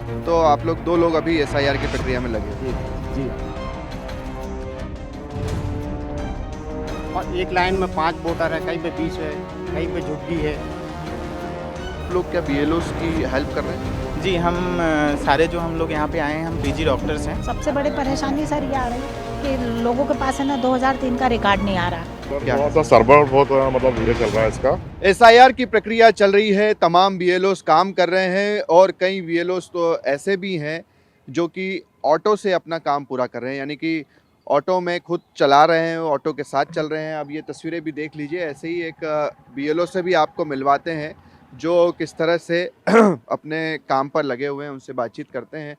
तो आप लोग 2 लोग अभी एसआईआर की प्रक्रिया में लगे हो। जी जी। और एक लाइन में 5 वोटर है, कहीं पे 20 है, कहीं पे झुग्गी है। आप लोग क्या बीएलओस की हेल्प कर रहे हैं? जी, हम सारे जो हम लोग यहाँ पे आए हैं, हम पीजी डॉक्टर्स हैं। सबसे बड़ी परेशानी सर ये आ रही है कि लोगों के पास है ना 2003 का रिकॉर्ड नहीं आ रहा। क्या? थोड़ा सा सर्वर बहुत मतलब धीरे चल रहा है इसका। एसआईआर की प्रक्रिया चल रही है, तमाम बीएलओस काम कर रहे हैं और कई बीएलओस तो ऐसे भी हैं जो कि ऑटो से अपना काम पूरा कर रहे हैं, यानी कि ऑटो में खुद चला रहे हैं, ऑटो के साथ चल रहे हैं। अब ये तस्वीरें भी देख लीजिए, ऐसे ही एक बीएलओ से भी आपको मिलवाते हैं जो किस तरह से अपने काम पर लगे हुए हैं, उनसे बातचीत करते हैं।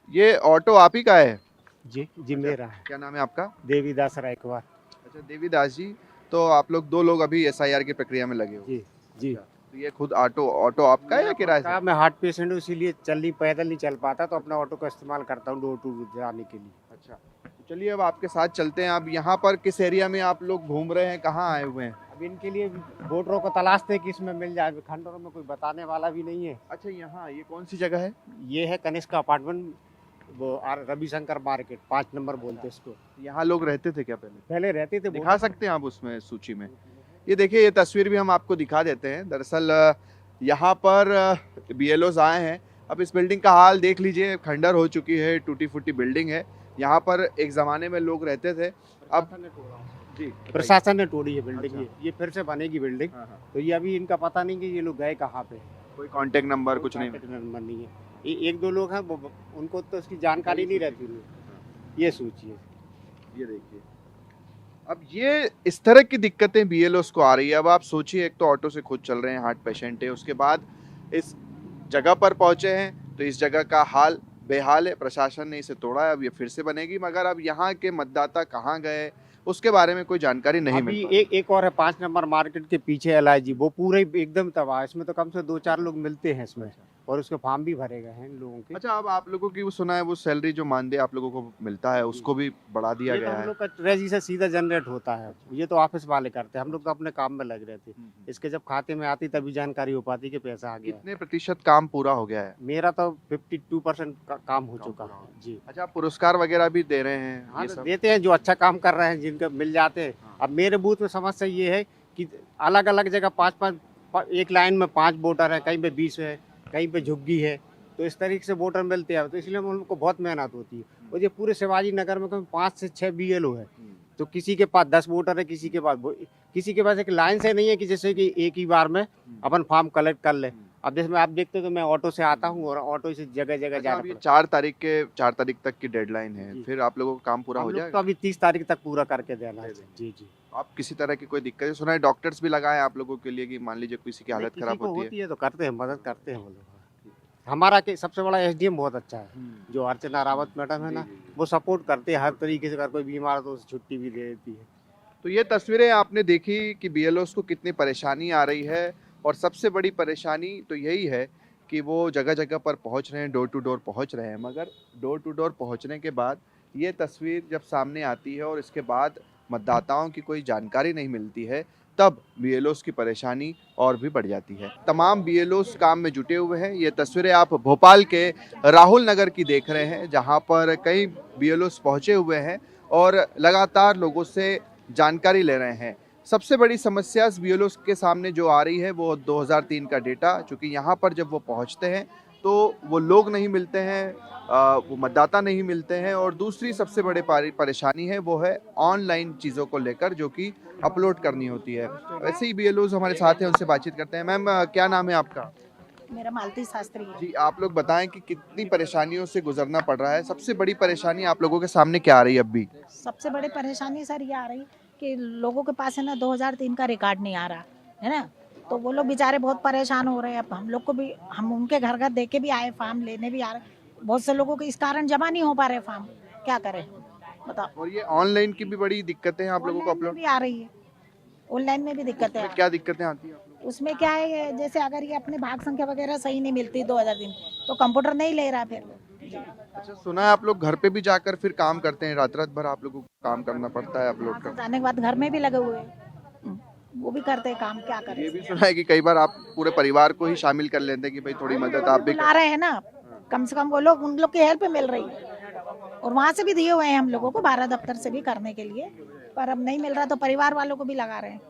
ये ऑटो आप ही का है? जी जी मेरा है। क्या नाम है आपका? देवीदास रायकवार। अच्छा, देवीदास जी। तो आप लोग 2 लोग अभी एसआईआर की प्रक्रिया में लगे हो। जी जी। तो ये खुद ऑटो आपका है या किराए से? मैं हार्ट पेशेंट हूँ, इसीलिए पैदल नहीं चल पाता, तो अपना ऑटो का इस्तेमाल करता हूँ डोर टू डोर जाने के लिए। अच्छा, तो चलिए अब आपके साथ चलते हैं। अब यहाँ पर किस एरिया में आप लोग घूम रहे हैं, कहाँ आए हुए हैं? अब इनके लिए वोटरों को तलाशते हैं कि इसमें मिल जाए, खंडरों में कोई बताने वाला भी नहीं है। अच्छा, यहाँ ये कौन सी जगह है? ये है कनिष्क अपार्टमेंट, वो रविशंकर मार्केट 5 नंबर बोलते हैं इसको। यहाँ लोग रहते थे क्या पहले? पहले रहते थे। दिखा सकते हैं आप उसमें सूची में? ये देखिए, ये तस्वीर भी हम आपको दिखा देते हैं। दरअसल यहाँ पर बीएलओस आए हैं। अब इस बिल्डिंग का हाल देख लीजिए, खंडर हो चुकी है, टूटी फूटी बिल्डिंग है। यहाँ पर एक ज़माने में लोग रहते थे। अब जी, प्रशासन ने तोड़ी है बिल्डिंग। अच्छा। ये फिर से बनेगी बिल्डिंग। हाँ, हाँ। तो ये अभी इनका पता नहीं कि ये लोग गए कहाँ पे। कोई कांटेक्ट नंबर कुछ नहीं? कॉन्टैक्ट नंबर नहीं है। ये 1-2 लोग हैं, उनको तो इसकी जानकारी नहीं रहती उन्हें। ये सोचिए। ये देखिए, अब ये इस तरह की दिक्कतें बीएलओस को आ रही है। अब आप सोचिए, एक तो ऑटो से खुद चल रहे हैं, हार्ट पेशेंट है, उसके बाद इस जगह पर पहुंचे हैं तो इस जगह का हाल बेहाल है। प्रशासन ने इसे तोड़ा है, अब ये फिर से बनेगी, मगर अब यहाँ के मतदाता कहाँ गए उसके बारे में कोई जानकारी नहीं मिल अभी पा रही। एक और है 5 नंबर मार्केट के पीछे एलआईजी, वो पूरे एकदम तबाह है। इसमें तो कम से 2-4 लोग मिलते हैं इसमें, और उसके फॉर्म भी भरे गए हैं इन लोगों के। अच्छा, अब आप लोगों की वो सुना है, वो सैलरी जो मानदेय आप लोगों को मिलता है उसको भी बढ़ा दिया ये तो गया हम है। लोग का ट्रेजरी से सीधा जनरेट होता है, ये तो ऑफिस वाले करते हैं, हम लोग तो अपने काम में लग रहे थे। इसके जब खाते में आती तभी जानकारी हो पाती कि पैसा आ गया। कितने प्रतिशत काम पूरा हो गया है? मेरा तो 52% काम हो चुका पूरा हो है जी। अच्छा, आप पुरस्कार वगैरह भी दे रहे हैं? हाँ, ये तो सब देते हैं जो अच्छा काम कर रहे हैं, जिनके मिल जाते हैं। हाँ। अब मेरे बूथ में समस्या ये है कि अलग अलग जगह 5-5 एक लाइन में 5 वोटर है, कहीं पे 20 है, कहीं पे झुग्गी है। तो इस तरीके से वोटर मिलते हैं, तो इसलिए हम लोग को बहुत मेहनत होती है। और ये पूरे शिवाजी नगर में 5 से 6 बीएलओ है, तो किसी के पास 10 वोटर है, किसी के पास एक लाइन से नहीं है कि जैसे कि एक ही बार में अपन फॉर्म कलेक्ट कर ले। अब जैसे मैं आप देखते हो तो मैं ऑटो से आता हूँ और ऑटो से जगह जगह अच्छा, जाना अब ये पड़ता है। 4 तारीख तक की डेडलाइन है, जी। फिर आप लोगों का काम पूरा हम हो लोग तो जाएगा? अभी 30 तारीख तक पूरा करके देना है। दे देंगे। जी जी। आप किसी तरह की कोई दिक्कत है? सुना है डॉक्टर्स भी लगाए आप लोगों के लिए कि मान लीजिए किसी की हालत किसी खराब को होती है। तो करते हैं, मदद करते हैं वो लोग। हमारा के सबसे बड़ा एसडीएम बहुत अच्छा है, जो अर्चना रावत मैडम है ना, जी, जी। वो सपोर्ट करते हैं हर तरीके से। अगर कोई बीमार हो तो उसे छुट्टी भी दे देती है। तो ये तस्वीरें आपने देखी कि बीएलओस को कितनी परेशानी आ रही है, और सबसे बड़ी परेशानी तो यही है कि वो जगह जगह पर पहुंच रहे हैं, डोर टू डोर पहुंच रहे हैं, मगर डोर टू डोर पहुंचने के बाद ये तस्वीर जब सामने आती है और इसके बाद मतदाताओं की कोई जानकारी नहीं मिलती है, तब बीएलओस की परेशानी और भी बढ़ जाती है। तमाम बीएलओस काम में जुटे हुए हैं। ये तस्वीरें आप भोपाल के राहुल नगर की देख रहे हैं, जहां पर कई बीएलओस पहुंचे हुए हैं और लगातार लोगों से जानकारी ले रहे हैं। सबसे बड़ी समस्या बीएलओस के सामने जो आ रही है वो 2003 का डेटा, चूँकि यहाँ पर जब वो पहुँचते हैं तो वो लोग नहीं मिलते हैं, वो मतदाता नहीं मिलते हैं, और दूसरी सबसे बड़ी परेशानी है वो है ऑनलाइन चीज़ों को लेकर, जो कि अपलोड करनी होती है। वैसे ही बीएलओस हमारे साथ हैं, उनसे बातचीत करते हैं। मैम, क्या नाम है आपका? मेरा मालती शास्त्री है। जी, आप लोग बताएं कि कितनी परेशानियों से गुजरना पड़ रहा है। सबसे बड़ी परेशानी आप लोगों के सामने क्या आ रही है अब भी? सबसे बड़ी परेशानी सर ये आ रही कि लोगों के पास है ना 2003 का रिकॉर्ड नहीं आ रहा है ना, तो वो लोग बेचारे बहुत परेशान हो रहे हैं। अब हम लोग को भी, हम उनके घर घर देके भी आए, फार्म लेने भी आ रहे, बहुत से लोगों के इस कारण जमा नहीं हो पा रहे फार्म, क्या करें बताओ। और ये ऑनलाइन की भी बड़ी दिक्कतें हैं आप लोगों को ऑनलाइन में अपलोड? भी आ रही है, ऑनलाइन में भी दिक्कतें उसमें आ क्या दिक्कतें आती हैं आप लोगों उसमें क्या है, जैसे अगर ये अपने भाग संख्या वगैरह सही नहीं मिलती 2003, तो कंप्यूटर नहीं ले रहा फिर। को? अच्छा, सुना है आप लोग घर पे भी जाकर फिर काम करते हैं, रात रात भर आप लोगों को काम करना पड़ता है अपलोड वहाँ से करना। जाने के बाद घर में भी लगे हुए हैं, वो भी करते हैं काम, क्या करें। ये भी सुना है कि कई बार आप पूरे परिवार को ही शामिल कर लेते हैं कि भाई थोड़ी मदद आप भी बुला रहे हैं ना, कम से कम वो लोग उन लोग की हेल्प मिल रही है। और वहाँ से भी दिए हुए हैं हम लोगों को, 12 दफ्तर से भी करने के लिए, पर अब नहीं मिल रहा तो परिवार वालों को भी लगा रहे हैं।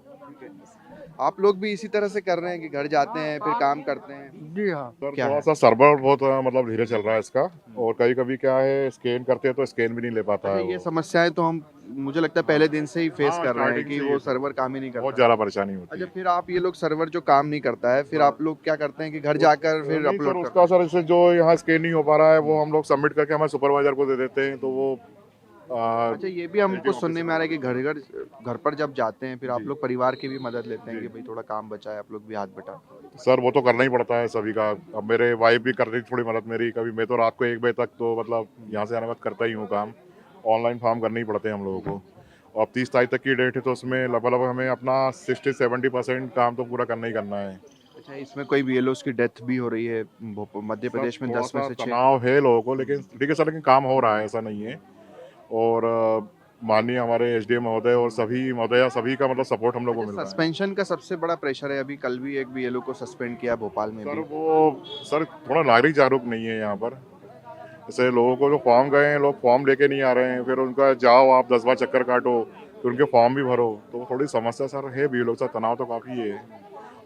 आप लोग भी इसी तरह से कर रहे हैं कि घर जाते हैं फिर काम करते हैं? जी हाँ। सर क्या थोड़ा है? सा सर्वर बहुत मतलब धीरे चल रहा है इसका, और कभी कभी क्या है स्कैन करते हैं तो स्कैन भी नहीं ले पाता अच्छा, है ये वो। समस्याएं तो हम मुझे लगता है पहले दिन से ही फेस हाँ, कर रहे हैं स्टार्टिंग कि से वो ये सर्वर काम ही नहीं बहुत करता। ज़्यादा परेशानी होती अच्छा, है। फिर आप ये लोग सर्वर जो काम नहीं करता है फिर आप लोग क्या करते हैं कि घर जाकर फिर नहीं अपलोड सर, करते उसका सर इससे जो यहाँ स्कैन नहीं हो पा रहा है वो हम लोग सबमिट करके हमारे सुपरवाइजर को दे देते हैं, तो वो हैं? अच्छा, ये भी हमको एसडीएम ऑफिस सुनने से में आ रहा है कि करवाते घर पर जब जाते हैं फिर आप जी। लोग परिवार की भी मदद लेते हैं जी। कि भाई थोड़ा काम बचा है, आप लोग भी हाथ बटा। हैं। सर वो तो करना ही पड़ता है सभी का। अब मेरे वाइफ भी कर रही थी थोड़ी मदद मेरी, कभी मैं तो रात को 1 बजे तक तो मतलब यहाँ से आने के बाद करता ही हूँ काम। ऑनलाइन फॉर्म करने ही पड़ते हैं हम लोगों को, और अब 30 तारीख तक की डेट है तो उसमें लगभग हमें अपना 60-70% काम तो पूरा करना ही करना है। अच्छा, इसमें कोई बीएलओस की डेथ भी हो रही है मध्य सर प्रदेश में थोड़ा 10 में सा से 6। तनाव है लोगों को, लेकिन ठीक है सर, लेकिन काम हो रहा है ऐसा नहीं है। और माननीय हमारे एसडीएम महोदय और सभी महोदया सभी का मतलब सपोर्ट हम लोग को अच्छा, मिल रहा है। सस्पेंशन का सबसे बड़ा प्रेशर है, अभी कल भी एक बीएलओ को सस्पेंड किया भोपाल में सर भी। वो सर थोड़ा नागरिक जागरूक नहीं है यहाँ पर। जैसे लोगों को जो फॉर्म गए हैं, लोग फॉर्म लेके नहीं आ रहे हैं, फिर उनका जाओ आप 10 बार चक्कर काटो फिर उनके फॉर्म भी भरो, तो थोड़ी समस्या सर है। बीएलओ का तनाव तो काफ़ी है,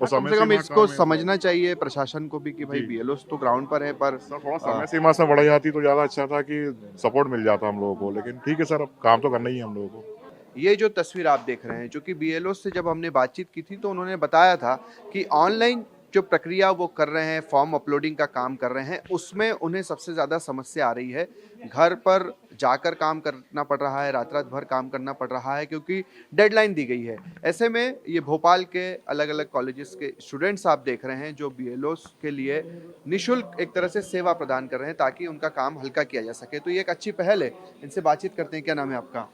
और हाँ, कम समय से कम सीमा इसको कम है। समझना चाहिए प्रशासन को भी कि भाई जी। बीएलओस तो ग्राउंड पर है, पर सर थोड़ा समय सीमा से बढ़ जाती तो ज़्यादा अच्छा था कि सपोर्ट मिल जाता हम लोगों को, लेकिन ठीक है सर, अब काम तो करना ही है हम लोगों को। ये जो तस्वीर आप देख रहे हैं, जो कि बीएलओ से जब हमने बातचीत की थी तो उन्होंने बताया था कि ऑनलाइन जो प्रक्रिया वो कर रहे हैं, फॉर्म अपलोडिंग का काम कर रहे हैं, उसमें उन्हें सबसे ज़्यादा समस्या आ रही है। घर पर जाकर काम करना पड़ रहा है, रात रात भर काम करना पड़ रहा है क्योंकि डेडलाइन दी गई है। ऐसे में ये भोपाल के अलग अलग कॉलेजेस के स्टूडेंट्स आप देख रहे हैं जो बीएलओस के लिए निःशुल्क एक तरह से सेवा प्रदान कर रहे हैं ताकि उनका काम हल्का किया जा सके। तो ये एक अच्छी पहल है। इनसे बातचीत करते हैं। क्या नाम है आपका?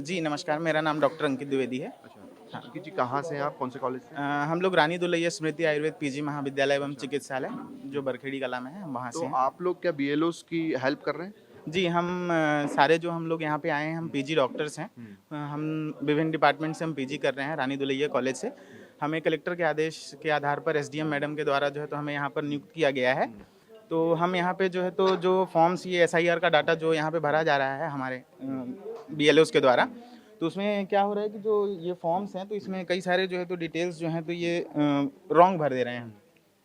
जी नमस्कार, मेरा नाम डॉक्टर अंकित द्विवेदी है। अच्छा, अंकित जी, कहाँ से हैं आप, कौन से कॉलेज से? हम लोग रानी दुलैया स्मृति आयुर्वेद पीजी महाविद्यालय एवं चिकित्सालय जो बरखेड़ी कला में है, हम वहाँ से तो हैं। आप लोग क्या बीएलओस की हेल्प कर रहे हैं? जी, हम सारे जो हम लोग यहाँ पे आए हैं, हम पीजी डॉक्टर्स हैं। हम विभिन्न डिपार्टमेंट से हम पीजी कर रहे हैं रानी दुलैया कॉलेज से। हमें कलेक्टर के आदेश के आधार पर एसडीएम मैडम के द्वारा जो है तो हमें यहाँ पर नियुक्त किया गया है। तो हम यहाँ पे जो है तो जो फॉर्म्स, ये एसआईआर का डाटा जो यहाँ पे भरा जा रहा है हमारे बीएलओस के द्वारा, तो उसमें क्या हो रहा है कि जो ये फॉर्म्स हैं तो इसमें कई सारे जो है तो डिटेल्स जो हैं तो ये रॉन्ग भर दे रहे हैं,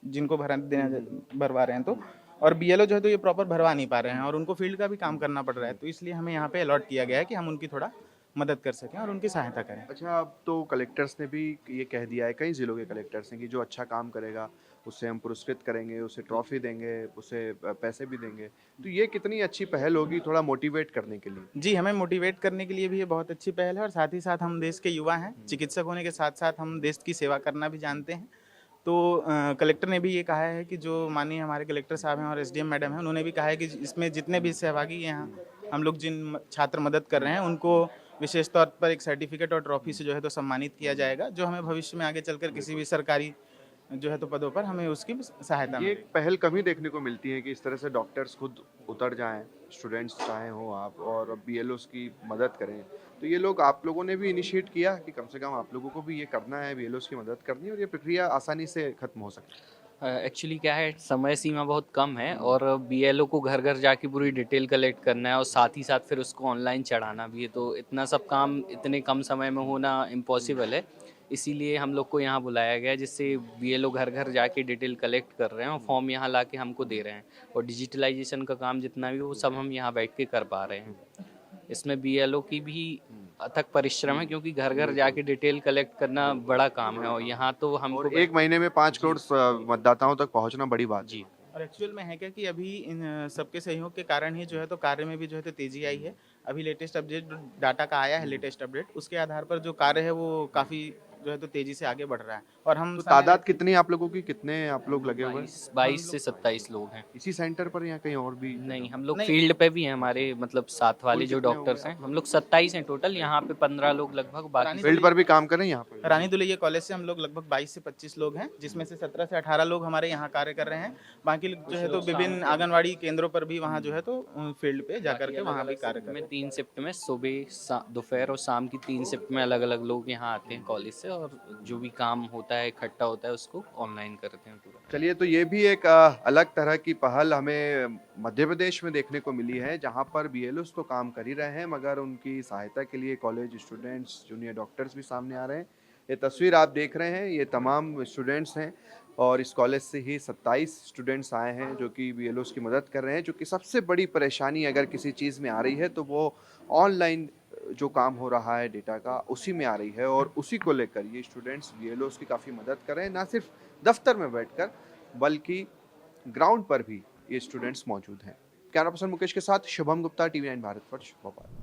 जिनको भरवा रहे हैं तो, और बीएलओ जो है तो ये प्रॉपर भरवा नहीं पा रहे हैं और उनको फील्ड का भी काम करना पड़ रहा है। तो इसलिए हमें यहाँ पे अलॉट किया गया है कि हम उनकी थोड़ा मदद कर सकें और उनकी सहायता करें। अच्छा, अब तो कलेक्टर्स ने भी ये कह दिया है, कई जिलों के कलेक्टर्स ने, कि जो अच्छा काम करेगा उसे हम पुरस्कृत करेंगे, उसे ट्रॉफी देंगे, उसे पैसे भी देंगे। तो ये कितनी अच्छी पहल होगी थोड़ा मोटिवेट करने के लिए? जी, हमें मोटिवेट करने के लिए भी ये बहुत अच्छी पहल है और साथ ही साथ हम देश के युवा हैं, चिकित्सक होने के साथ साथ हम देश की सेवा करना भी जानते हैं। तो कलेक्टर ने भी ये कहा है कि जो माननीय हमारे कलेक्टर साहब हैं और एसडीएम मैडम हैं, उन्होंने भी कहा है कि इसमें जितने भी सहभागी हैं, यहाँ हम लोग जिन छात्र मदद कर रहे हैं उनको विशेष तौर पर एक सर्टिफिकेट और ट्रॉफी से जो है तो सम्मानित किया जाएगा, जो हमें भविष्य में आगे चलकर किसी भी सरकारी जो है तो पदों पर हमें उसकी सहायता ये मिलेगी। एक पहल कभी देखने को मिलती है कि इस तरह से डॉक्टर्स खुद उतर जाएं, स्टूडेंट्स चाहे हो आप, और बीएलओस की मदद करें। तो ये लोग, आप लोगों ने भी इनिशिएट किया कि कम से कम आप लोगों को भी ये करना है, बीएलओस की मदद करनी है और ये प्रक्रिया आसानी से खत्म हो सकती है। एक्चुअली क्या है, समय सीमा बहुत कम है और बीएलओ को घर घर जाके पूरी डिटेल कलेक्ट करना है और साथ ही साथ फिर उसको ऑनलाइन चढ़ाना भी है, तो इतना सब काम इतने कम समय में होना इम्पॉसिबल है। इसीलिए हम लोग को यहाँ बुलाया गया है, जिससे बीएलओ घर घर जाके डिटेल कलेक्ट कर रहे हैं और फॉर्म यहाँ ला के हमको दे रहे हैं, और डिजिटलाइजेशन का काम जितना भी वो सब हम यहाँ बैठ के कर पा रहे हैं। इसमें बीएलओ की भी अथक परिश्रम है, क्योंकि घर घर जाके डिटेल कलेक्ट करना बड़ा काम है और यहाँ तो हमको और एक महीने में 5 करोड़ मतदाताओं तक पहुंचना बड़ी बात है। जी। और एक्चुअल में है क्या कि अभी इन सबके सहयोग के कारण ही जो है तो कार्य में भी जो है तो तेजी आई है। अभी लेटेस्ट अपडेट डाटा का आया है, लेटेस्ट अपडेट, उसके आधार पर जो कार्य है वो काफ़ी जो है तो तेजी से आगे बढ़ रहा है। और हम तो तादाद कितनी आप लोगों की, कितने आप लोग लगे हुए हैं 22 से 27 लोग हैं। इसी सेंटर पर या कहीं और भी? नहीं, हम लोग नहीं। फील्ड पे भी हैं, हमारे मतलब साथ वाले कुल जो कितने डॉक्टर्स होंगे हैं हम लोग 27 हैं टोटल। यहाँ पे 15 लोग लगभग, बाकी रानी फील्ड पर भी काम करें यहाँ पर? रानी दुलैया कॉलेज से हम लोग लगभग 22 से 25 लोग हैं, जिसमें से 17 से 18 लोग हमारे यहाँ कार्य कर रहे हैं। बाकी लोग जो है तो विभिन्न आंगनवाड़ी केंद्रों पर भी वहाँ जो है तो फील्ड पे जाकर के वहाँ भी कार्य कर रहे हैं। में 3 शिफ्ट में सुबह दोपहर और शाम की 3 शिफ्ट में अलग अलग लोग यहाँ आते हैं कॉलेज से और जो भी काम होता है इकट्ठा होता है उसको ऑनलाइन करते हैं पूरा। चलिए, तो ये भी एक अलग तरह की पहल हमें मध्य प्रदेश में देखने को मिली है, जहाँ पर बीएलओस तो काम कर ही रहे हैं मगर उनकी सहायता के लिए कॉलेज स्टूडेंट्स, जूनियर डॉक्टर्स भी सामने आ रहे हैं। ये तस्वीर आप देख रहे हैं, ये तमाम स्टूडेंट्स हैं और इस कॉलेज से ही 27 स्टूडेंट्स आए हैं जो कि बीएलओस की मदद कर रहे हैं। जो कि सबसे बड़ी परेशानी अगर किसी चीज़ में आ रही है तो वो ऑनलाइन जो काम हो रहा है डेटा का, उसी में आ रही है और उसी को लेकर ये स्टूडेंट्स बीएलओस की काफ़ी मदद कर रहे हैं, ना सिर्फ दफ्तर में बैठकर बल्कि ग्राउंड पर भी ये स्टूडेंट्स मौजूद हैं। कैमरा पर्सन मुकेश के साथ शुभम गुप्ता, टीवी 9 भारतवर्ष, भोपाल।